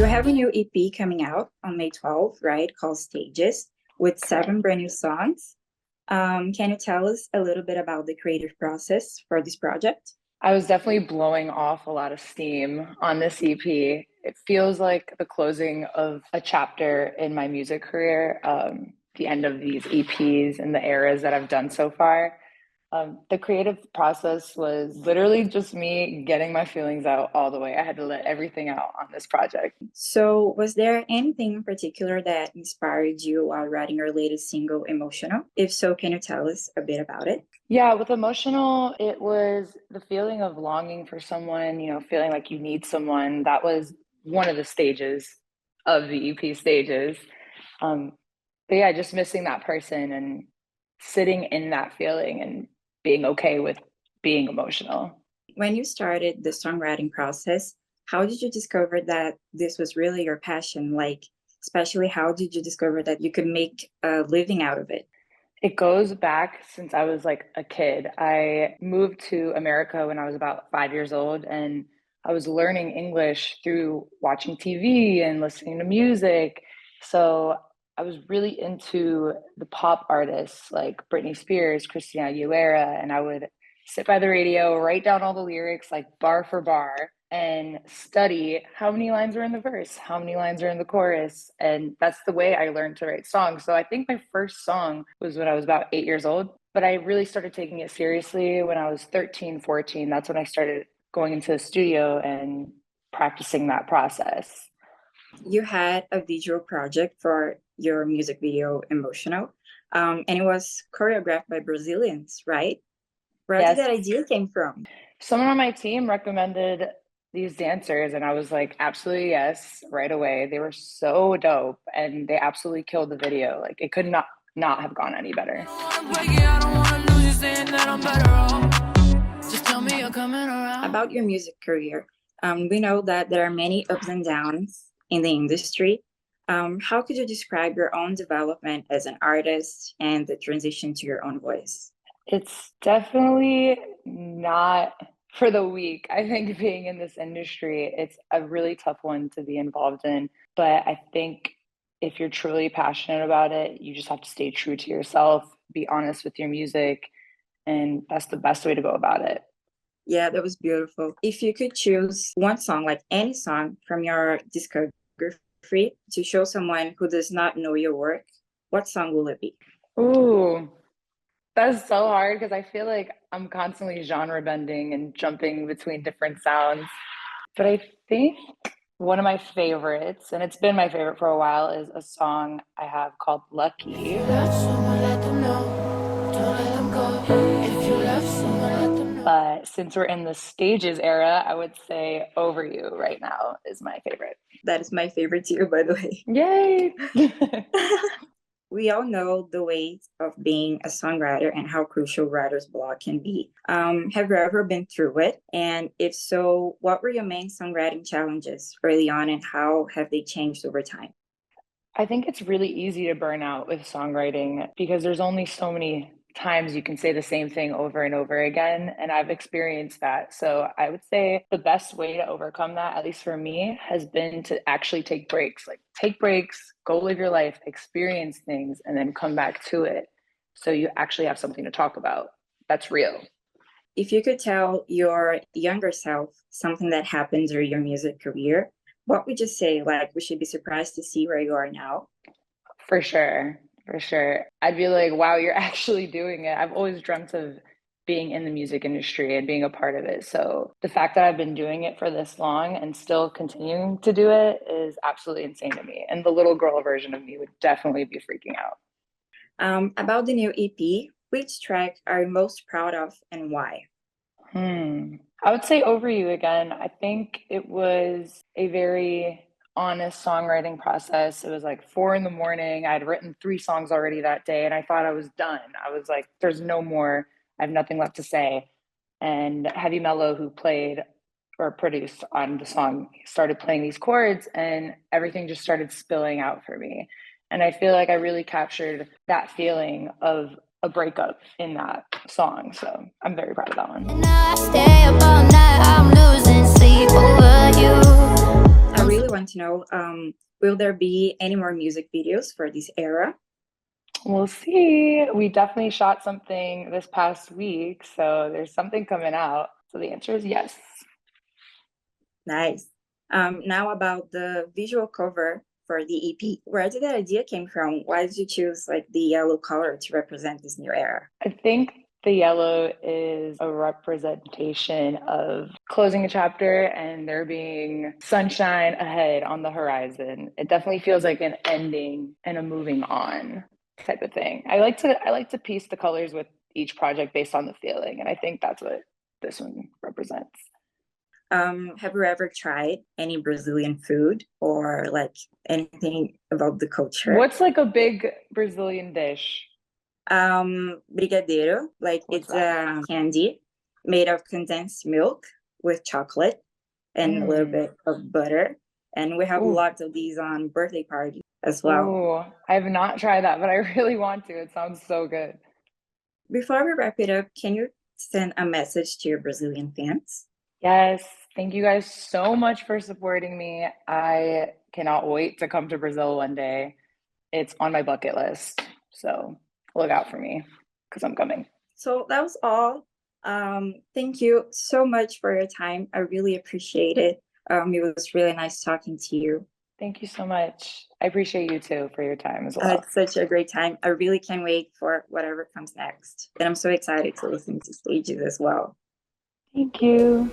You have a new EP coming out on May 12th, right? Called Stages, with 7 brand new songs. Can you tell us a little bit about the creative process for this project? I was definitely blowing off a lot of steam on this EP. It feels like the closing of a chapter in my music career, the end of these EPs and the eras that I've done so far. The creative process was literally just me getting my feelings out all the way. I had to let everything out on this project. So, was there anything in particular that inspired you while writing your latest single, Emotional? If so, can you tell us a bit about it? Yeah, with Emotional, it was the feeling of longing for someone, feeling like you need someone. That was one of the stages of the EP stages. But yeah, just missing that person and sitting in that feeling and being okay with being emotional. When you started the songwriting process, how did you discover that this was really your passion? Especially how did you discover that you could make a living out of it? It goes back since I was like a kid. I moved to America when I was about 5 years old, and I was learning English through watching TV and listening to music. So I was really into the pop artists like Britney Spears, Christina Aguilera, and I would sit by the radio, write down all the lyrics like bar for bar, and study how many lines are in the verse, how many lines are in the chorus. And that's the way I learned to write songs. So I think my first song was when I was about 8 years old, but I really started taking it seriously when I was 13, 14. That's when I started going into the studio and practicing that process. You had a visual project for your music video, Emotional, and it was choreographed by Brazilians, right? Where Yes. did that idea came from? Someone on my team recommended these dancers, and I was like, absolutely yes, right away. They were so dope, and they absolutely killed the video. Like, it could not have gone any better. About your music career, we know that there are many ups and downs in the industry. How could you describe your own development as an artist and the transition to your own voice? It's definitely not for the weak. I think being in this industry, it's a really tough one to be involved in. But I think if you're truly passionate about it, you just have to stay true to yourself, be honest with your music, and that's the best way to go about it. Yeah, that was beautiful. If you could choose one song, like any song from your discography, to show someone who does not know your work, what song will it be? Ooh, that's so hard because I feel like I'm constantly genre bending and jumping between different sounds. But I think one of my favorites, and it's been my favorite for a while, is a song I have called Lucky. But since we're in the stages era, I would say Over You right now is my favorite. That is my favorite too, by the way. Yay! We all know the weight of being a songwriter and how crucial writer's block can be. Have you ever been through it? And if so, what were your main songwriting challenges early on and how have they changed over time? I think it's really easy to burn out with songwriting because there's only so many times you can say the same thing over and over again. And I've experienced that. So I would say the best way to overcome that, at least for me, has been to actually take breaks. Like take breaks, go live your life, experience things, and then come back to it. So you actually have something to talk about. That's real. If you could tell your younger self something that happened during your music career, what would you say? Like, we should be surprised to see where you are now? For sure. For sure. I'd be like, wow, you're actually doing it. I've always dreamt of being in the music industry and being a part of it. So the fact that I've been doing it for this long and still continuing to do it is absolutely insane to me. And the little girl version of me would definitely be freaking out. About the new EP, which track are you most proud of and why? I would say Over You again. I think it was a very honest songwriting process. It was like 4 a.m. I had written 3 songs already that day and I thought I was done. I was like, there's no more. I have nothing left to say. And Heavy Mello, who played or produced on the song, started playing these chords and everything just started spilling out for me. And I feel like I really captured that feeling of a breakup in that song. So I'm very proud of that one. I really want to know, will there be any more music videos for this era? We'll see. We definitely shot something this past week, so there's something coming out. So the answer is yes. Nice. Now about the visual cover for the EP. Where did that idea came from? Why did you choose like the yellow color to represent this new era? I think the yellow is a representation of closing a chapter and there being sunshine ahead on the horizon. It definitely feels like an ending and a moving on type of thing. I like to piece the colors with each project based on the feeling, and I think that's what this one represents. Have you ever tried any Brazilian food or like anything about the culture? What's like a big Brazilian dish? Brigadeiro, like What's it's that? a candy made of condensed milk with chocolate and a little bit of butter. And we have Ooh. lots of these on birthday parties as well. Ooh, I have not tried that, but I really want to. It sounds so good. Before we wrap it up, can you send a message to your Brazilian fans? Yes, thank you guys so much for supporting me. I cannot wait to come to Brazil one day. It's on my bucket list. So look out for me because I'm coming. So that was all. Thank you so much for your time. I really appreciate it. It was really nice talking to you. Thank you so much. I appreciate you too for your time as well. It's such a great time. I really can't wait for whatever comes next. And I'm so excited to listen to stages as well. Thank you.